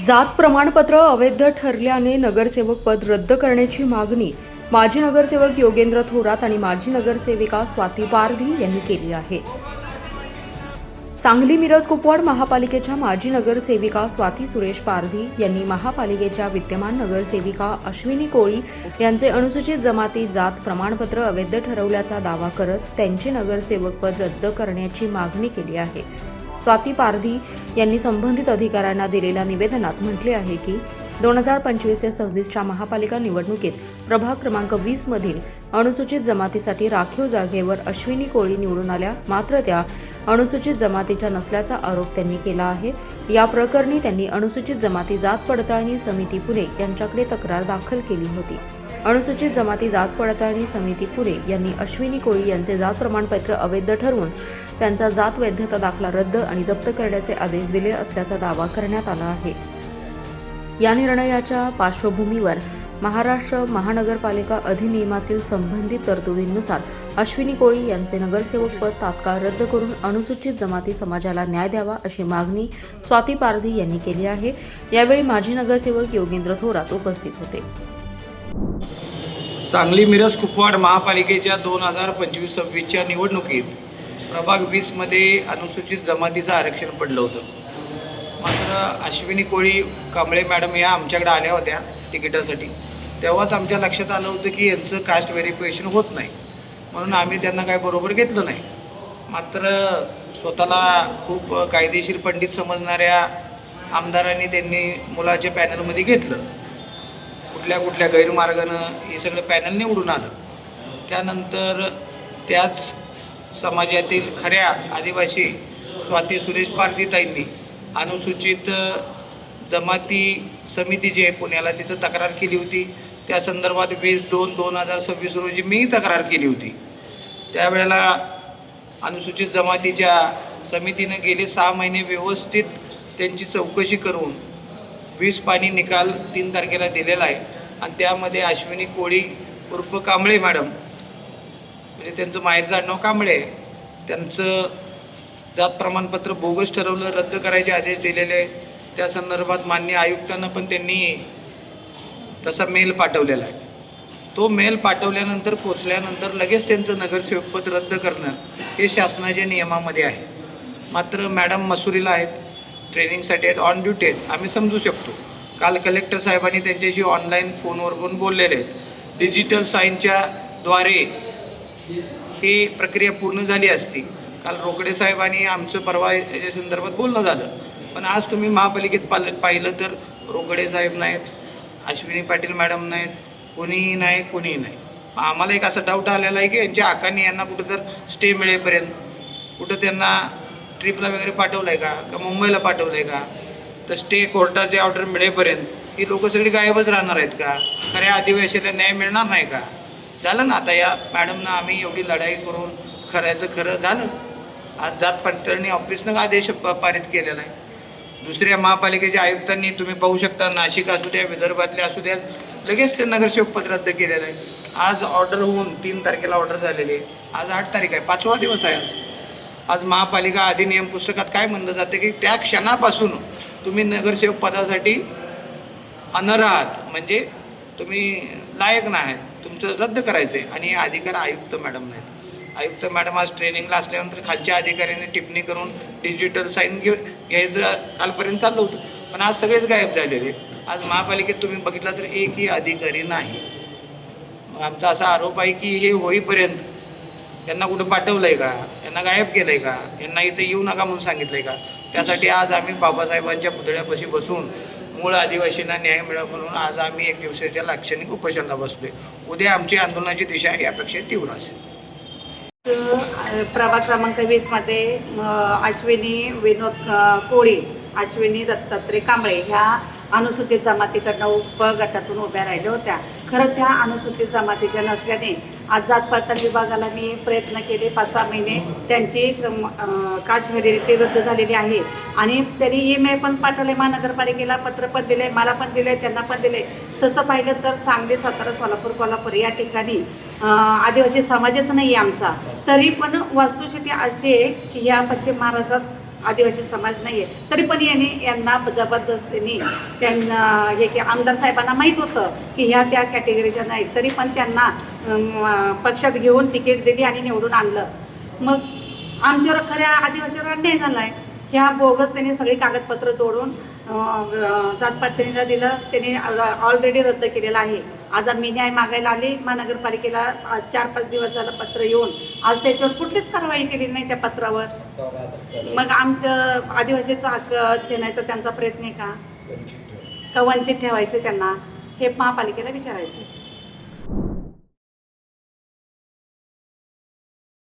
जात प्रमाणपत्र अवैध ठरल्याने नगरसेवक पद रद्द करण्याची मागणी माजी नगरसेवक योगेंद्र थोरात आणि माजी नगरसेविका स्वाती पारधी यांनी केली आहे. सांगली मिरज कुपवाड महापालिकेच्या माजी नगरसेविका स्वाती सुरेश पारधी यांनी महापालिकेच्या विद्यमान नगरसेविका अश्विनी कोळी यांचे अनुसूचित जमाती जात प्रमाणपत्र अवैध ठरवल्याचा दावा करत त्यांचे नगरसेवक पद रद्द करण्याची मागणी केली आहे. स्वाती पारधी यांनी संबंधित अधिकाऱ्यांना दिलेल्या निवेदनात म्हटले आहे की 2025 ते 26च्या महापालिका निवडणुकीत प्रभाग क्रमांक 20 मधील अनुसूचित जमातीसाठी राखीव जागेवर अश्विनी कोळी निवडून आल्या, मात्र त्या अनुसूचित जमातीच्या नसल्याचा आरोप त्यांनी केला आहे. या प्रकरणी त्यांनी अनुसूचित जमाती जात पडताळणी समिती पुणे यांच्याकडे तक्रार दाखल केली होती. अनुसूचित जमाती जात पडताळणी समिती पुणे यांनी अश्विनी कोळी यांचे जात प्रमाणपत्र अवैध ठरवून त्यांचा जात वैधता दाखला रद्द आणि जप्त करण्याचे आदेश दिले असल्याचा दावा करण्यात आला आहे. या निर्णयाच्या पार्श्वभूमीवर महाराष्ट्र महानगरपालिका अधिनियमातील संबंधित तरतुदींनुसार अश्विनी कोळी यांचे नगरसेवक पद तात्काळ रद्द करून अनुसूचित जमाती समाजाला न्याय द्यावा अशी मागणी स्वाती पारधी यांनी केली आहे. यावेळी माजी नगरसेवक योगेंद्र थोरात उपस्थित होते. सांगली मिरज कुपवाड महापालिकेच्या 2025-26च्या निवडणुकीत प्रभाग 20 मध्ये अनुसूचित जमातीचं आरक्षण पडलं होतं. मात्र अश्विनी कोळी कांबळे मॅडम या आमच्याकडे आल्या होत्या तिकिटासाठी. तेव्हाच आमच्या लक्षात आलं होतं की यांचं कास्ट व्हेरिफिकेशन होत नाही, म्हणून आम्ही त्यांना काय बरोबर घेतलं नाही. मात्र स्वतःला खूप कायदेशीर पंडित समजणाऱ्या आमदारांनी त्यांनी मुलाच्या पॅनलमध्ये घेतलं. कुठल्या गैरमार्गानं हे सगळं पॅनल निवडून आलं. त्यानंतर त्याच समाजातील खऱ्या आदिवासी स्वाती सुरेश पारधीताईंनी अनुसूचित जमाती समिती जी आहे पुण्याला तिथं तक्रार केली होती. त्या संदर्भात 20/2/2026 रोजी मी तक्रार केली होती. त्यावेळेला अनुसूचित जमातीच्या समितीनं गेले 6 महिने व्यवस्थित त्यांची चौकशी करून 20 पानी निकाल 3 तारखेला दिलेला आहे. आणि त्यामध्ये अश्विनी कोळी उर्फ कांबळे मॅडम, म्हणजे त्यांचं माहेरचं आडनाव कांबळे, त्यांचं जात प्रमाणपत्र बोगस ठरवलं, रद्द करायचे आदेश दिलेले. त्या संदर्भात मान्य आयुक्तांना पण त्यांनी तसा मेल पाठवलेला आहे. तो मेल पाठवल्यानंतर पोचल्यानंतर लगेच त्यांचं नगरसेवकपद रद्द करणं हे शासनाच्या नियमामध्ये आहे. मात्र मॅडम मसुरीला आहेत, ट्रेनिंगसाठी आहेत, ऑन ड्युटी आहेत, आम्ही समजू शकतो. काल कलेक्टर साहेबांनी त्यांच्याशी ऑनलाईन फोनवर पण बोललेले आहेत. डिजिटल साईनच्या द्वारे ही प्रक्रिया पूर्ण झाली असती. काल रोकडे साहेबांनी आमचं परवा याच्या संदर्भात बोलणं झालं. पण आज तुम्ही महापालिकेत पाहिलं तर रोकडे साहेब नाहीत, अश्विनी पाटील मॅडम नाहीत, कोणीही नाही. आम्हाला एक असा डाऊट आलेला आहे की यांच्या आकांनी यांना कुठं तर स्टे मिळेपर्यंत कुठं त्यांना ट्रिपला वगैरे पाठवलं आहे का मुंबईला पाठवलं आहे का, तर स्टे कोर्टाचे ऑर्डर मिळेपर्यंत ही लोकं सगळी गायबच राहणार आहेत का, खऱ्या आदिवासीला न्याय मिळणार नाही का. झालं ना, आता या मॅडमना आम्ही एवढी लढाई करून खऱ्याचं खरं झालं. आज जात पडताळणी ऑफिसनं आदेश पारित केलेला आहे. दुसऱ्या महापालिकेच्या आयुक्तांनी तुम्ही पाहू शकता, नाशिक असू द्या, विदर्भातले असू द्या, लगेच ते नगरसेवक पद रद्द केलेलं आहे. आज ऑर्डर होऊन 3 तारखेला ऑर्डर झालेली आहे. आज 8 तारीख आहे, 5वा दिवस आहे आज महापालिका अधिनियम पुस्तकात काय म्हणलं जातं की त्या क्षणापासून तुम्ही नगरसेवक पदासाठी अनर्ह आहात, म्हणजे तुम्ही लायक नाही, तुमचं रद्द करायचं आहे. आणि हे अधिकार आयुक्त मॅडम नाहीत. आयुक्त मॅडम आज ट्रेनिंगला असल्यानंतर खालच्या अधिकाऱ्यांनी टिप्पणी करून डिजिटल साईन घ्यायचं कालपर्यंत चाललं होतं, पण आज सगळेच गायब झालेले. आज महापालिकेत तुम्ही बघितलं तर एकही अधिकारी नाही. आमचा असा आरोप आहे की हे होईपर्यंत यांना कुठं पाठवलं आहे का, यांना गायब केलं आहे का, यांना इथं येऊ नका म्हणून सांगितलं आहे का. त्यासाठी आज आम्ही बाबासाहेबांच्या पुतळ्यापाशी बसून मूळ आदिवासींना न्याय मिळावा म्हणून आज आम्ही 1 दिवसाच्या लाक्षणिक उपोषणाला बसलो. उद्या आमची आंदोलनाची दिशा यापेक्षा तीव्र असेल. प्रभाग क्रमांक 20 मध्ये अश्विनी विनोद कोळी, अश्विनी दत्तात्रय कांबळे ह्या अनुसूचित जमातीकडनं उपगटातून उभ्या राहिल्या होत्या. खरं त्या अनुसूचित जमातीच्या नसल्याने आज जात पडताळणी विभागाला मी प्रयत्न केले. 5-6 महिने त्यांची कास्ट व्हॅलिडिटी रद्द झालेली आहे. आणि त्यांनी ईमेल पण पाठवले महानगरपालिकेला, पत्र पण दिले, मला पण दिले, त्यांना पण दिले. तसं पाहिलं तर सांगली, सातारा, सोलापूर, कोल्हापूर या ठिकाणी आदिवासी समाजच नाही आहे आमचा. तरी पण वस्तुस्थिती अशी आहे की ह्या पश्चिम महाराष्ट्रात आदिवासी समाज नाही आहे, तरी पण यांना जबरदस्तीने त्यांना हे की आमदार साहेबांना माहीत होतं की ह्या त्या कॅटेगरीच्या नाहीत, तरी पण त्यांना पक्षात घेऊन तिकीट दिली आणि निवडून आणलं. मग आमच्यावर खऱ्या आदिवासीवर अन्याय झाला आहे. ह्या बोगस त्यांनी सगळी कागदपत्र जोडून जातपातीला दिलं. त्यांनी ऑलरेडी रद्द केलेलं आहे. आज मी न्याय मागायला आले महानगरपालिकेला. 4-5 दिवस झालं पत्र येऊन, आज त्याच्यावर कुठलीच कारवाई केलेली नाही त्या पत्रावर. मग आमचं आदिवासीचा हक्क छेनायचा त्यांचा प्रयत्न आहे का वंचित ठेवायचे त्यांना, हे महापालिकेला विचारायचं.